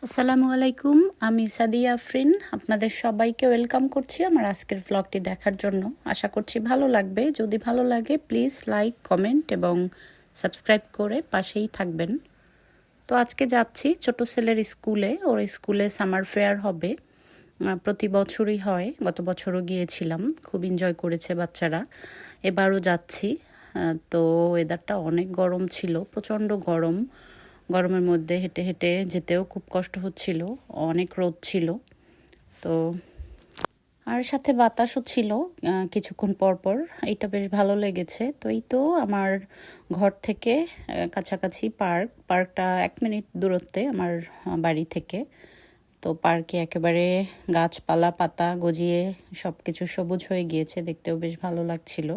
আসসালামু আলাইকুম, আমি সাদিয়া আফরিন। আপনাদের সবাইকে ওয়েলকাম করছি আমার আজকের ভ্লগটি দেখার জন্য। আশা করছি ভালো লাগবে। যদি ভালো লাগে প্লিজ লাইক, কমেন্ট এবং সাবস্ক্রাইব করে পাশেই থাকবেন। তো আজকে যাচ্ছি ছোট ছেলের স্কুলে। ওর স্কুলে সামার ফেয়ার হবে, প্রতি বছরই হয়। গত বছরও গিয়েছিলাম, খুব এনজয় করেছে বাচ্চারা। এবারও যাচ্ছি। তো ওয়েদারটা অনেক গরম ছিল, প্রচণ্ড গরম। গরমের মধ্যে হেঁটে হেঁটে যেতেও খুব কষ্ট হচ্ছিল, অনেক রোদ ছিল। তো আর সাথে বাতাসও ছিল কিছুক্ষণ পর পর। এটা বেশ ভালো লেগেছে। তো এই তো আমার ঘর থেকে কাছাকাছি পার্কটা 1 মিনিট দূরত্বে আমার বাড়ি থেকে। তো পার্কে একেবারে গাছপালা পাতা গজিয়ে সব কিছু সবুজ হয়ে গিয়েছে, দেখতেও বেশ ভালো লাগছিল।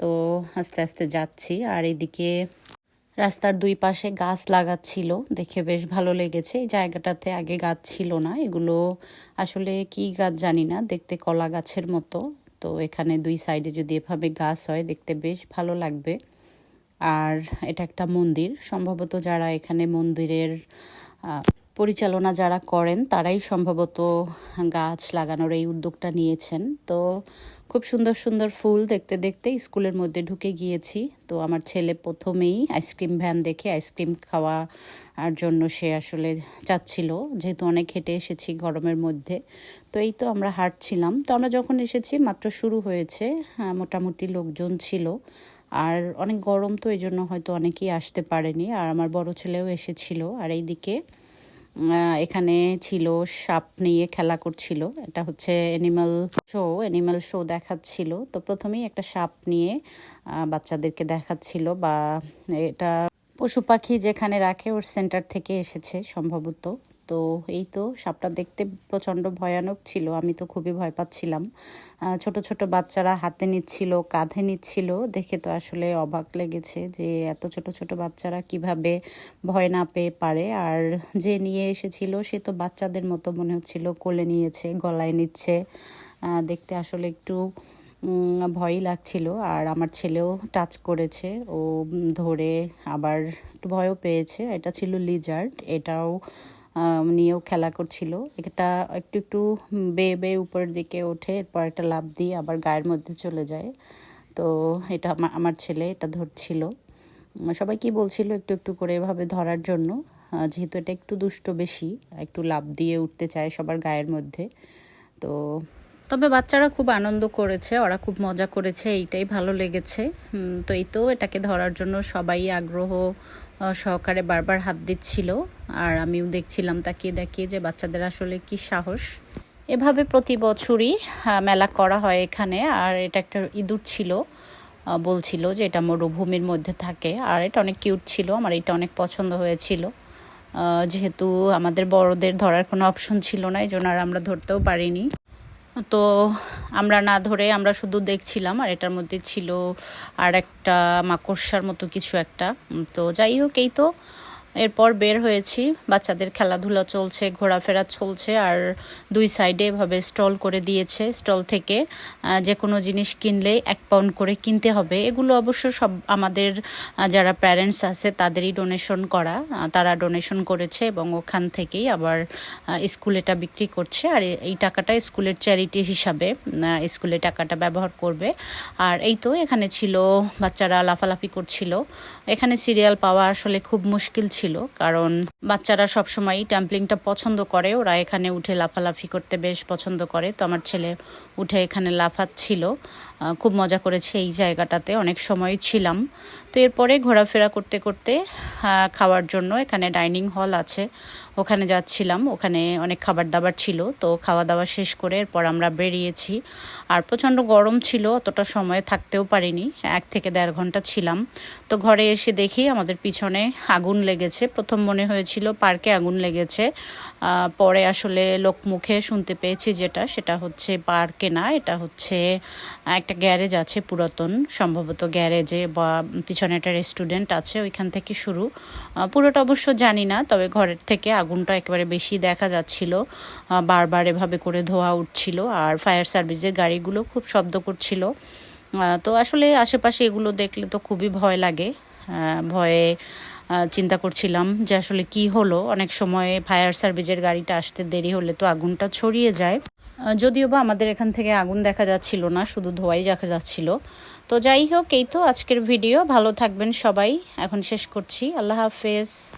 তো আস্তে আস্তে যাচ্ছি, আর এদিকে রাস্তার দুই পাশে গাছ লাগাচ্ছিল, দেখে বেশ ভালো লেগেছে। এই জায়গাটাতে আগে গাছ ছিল না, এগুলো আসলে কি গাছ জানি না, দেখতে কলা গাছের মতো। তো এখানে দুই সাইডে যদি এভাবে গাছ হয় দেখতে বেশ ভালো লাগবে। আর এটা একটা মন্দির, সম্ভবত যারা এখানে মন্দিরের পরিচালনা যারা করেন তারাই সম্ভবত গাছ লাগানোর এই উদ্যোগটা নিয়েছেন। তো খুব সুন্দর সুন্দর ফুল দেখতে দেখতে স্কুলের মধ্যে ঢুকে গিয়েছি। তো আমার ছেলে প্রথমেই আইসক্রিম ভ্যান দেখে আইসক্রিম খাওয়ার জন্য সে আসলে চাচ্ছিল, যেহেতু অনেক হেঁটে এসেছি গরমের মধ্যে। তো এই তো আমরা হাঁটছিলাম। তো আমরা যখন এসেছি মাত্র শুরু হয়েছে, মোটামুটি লোকজন ছিল। আর অনেক গরম, তো এই জন্য হয়তো অনেকেই আসতে পারেনি। আর আমার বড় ছেলেও এসেছিল। আর এইদিকে এখানে ছিল সাপ নিয়ে খেলা করছিল। এটা হচ্ছে অ্যানিমাল শো দেখাচ্ছিল। তো প্রথমেই একটা সাপ নিয়ে বাচ্চাদেরকে দেখাচ্ছিল, বা এটা পশু পাখি যেখানে রাখে ওর সেন্টার থেকে এসেছে সম্ভবত। তো এই তো সাপটা দেখতে প্রচণ্ড ভয়ানক ছিল, আমি তো খুবই ভয় পাচ্ছিলাম। ছোট ছোট বাচ্চারা হাতে নিচ্ছিল, কাঁধে নিচ্ছিল, দেখে তো আসলে অবাক লেগেছে যে এত ছোট ছোট বাচ্চারা কিভাবে ভয় না পেয়ে পারে। আর যে নিয়ে এসেছিল সে তো বাচ্চাদের মতো মনে হচ্ছিল, কোলে নিয়েছে, গলায় নিচ্ছে। দেখতে আসলে একটু ভয়ই লাগছিল। আর আমার ছেলেও টাচ করেছে, ও ধরে আবার একটু ভয়ও পেয়েছে। এটা ছিল লিজার্ড, এটাও নিয়েও খেলা করছিল। এটা একটু একটু বেয়ে বেয়ে উপরের দিকে ওঠে, এরপর একটা লাফ দিয়ে আবার গায়ের মধ্যে চলে যায়। তো এটা আমার ছেলে এটা ধরছিল। সবাই কি বলছিল একটু একটু করে এভাবে ধরার জন্য, যেহেতু এটা একটু দুষ্ট বেশি, একটু লাফ দিয়ে উঠতে চায় সবার গায়ের মধ্যে। তো তবে বাচ্চারা খুব আনন্দ করেছে, ওরা খুব মজা করেছে, এইটাই ভালো লেগেছে। তো এই তো এটাকে ধরার জন্য সবাই আগ্রহ সহকারে বারবার হাত দিচ্ছিল। আর আমিও দেখছিলাম তাকিয়ে তাকিয়ে যে বাচ্চাদের আসলে কি সাহস। এভাবে প্রতি বছরই মেলা করা হয় এখানে। আর এটা একটা ইঁদুর ছিল, বলছিল যে এটা মরুভূমির মধ্যে থাকে। আর এটা অনেক কিউট ছিল, আমার এটা অনেক পছন্দ হয়েছিল। যেহেতু আমাদের বড়দের ধরার কোনো অপশন ছিল না, এই জন্য আর আমরা ধরতেও পারিনি। তো আমরা না ধরে আমরা শুধু দেখছিলাম। আর এটার মধ্যে ছিল আর একটা মাকড়সার মতো কিছু একটা। তো যাই হোক, এই তো এরপর বের হয়েছি, বাচ্চাদের খেলাধুলা চলছে, ঘোরাফেরা চলছে। আর দুই সাইডে এভাবে স্টল করে দিয়েছে, স্টল থেকে যে কোনো জিনিস কিনলে 1 পাউন্ড করে কিনতে হবে। এগুলো অবশ্য সব আমাদের যারা প্যারেন্টস আছে তাদেরই ডোনেশন করা, তারা ডোনেশন করেছে এবং ওখান থেকেই আবার স্কুল এটা বিক্রি করছে। আর এই টাকাটা স্কুলের চ্যারিটি হিসাবে স্কুলে টাকাটা ব্যবহার করবে। আর এই তো এখানে ছিল, বাচ্চারা লাফালাফি করছিল। এখানে সিরিয়াল পাওয়া আসলে খুব মুশকিল ছিল, কারণ বাচ্চারা সবসময়ই ট্যাম্পলিংটা পছন্দ করে, ওরা এখানে উঠে লাফালাফি করতে বেশ পছন্দ করে। তো আমার ছেলে উঠে এখানে লাফাচ্ছিল, খুব মজা করেছে এই জায়গাটাতে, অনেক সময় ছিলাম। তো এরপরে ঘোরাফেরা করতে করতে খাওয়ার জন্য এখানে ডাইনিং হল আছে, ওখানে যাচ্ছিলাম। ওখানে অনেক খাবার দাবার ছিল, তো খাওয়া দাওয়া শেষ করে এরপর আমরা বেরিয়েছি। আর প্রচণ্ড গরম ছিল, অতটা সময় থাকতেও পারিনি, 1 থেকে 1.5 ঘন্টা ছিলাম। তো ঘরে এসে দেখি আমাদের পিছনে আগুন লেগেছে। প্রথম মনে হয়েছিল পার্কে আগুন লেগেছে, পরে আসলে লোকমুখে শুনতে পেয়েছি সেটা হচ্ছে পার্কে না, এটা হচ্ছে একটা গ্যারেজ আছে পুরাতন, সম্ভবত গ্যারেজে বা পিছনে একটা রেস্টুরেন্ট আছে, ওইখান থেকে শুরু। পুরোটা অবশ্য জানি না, তবে ঘরের থেকে আগুনটা একেবারে বেশি দেখা যাচ্ছিল, বারবার এভাবে করে ধোঁয়া উঠছিল। আর ফায়ার সার্ভিসের গাড়িগুলো খুব শব্দ করছিল। তো আসলে আশেপাশে এগুলো দেখলে তো খুবই ভয় লাগে, ভয়ে চিন্তা করছিলাম যে আসলে কি হলো। অনেক সময় ফায়ার সার্ভিসের গাড়িটা আসতে দেরি হলে তো আগুনটা ছড়িয়ে যায়। যদিও বা আমাদের এখান থেকে আগুন দেখা যাচ্ছিল না, শুধু ধোঁয়াই দেখা যাচ্ছিল। তো যাই হোক, এই তো আজকের ভিডিও। ভালো থাকবেন সবাই, এখন শেষ করছি। আল্লাহ হাফেজ।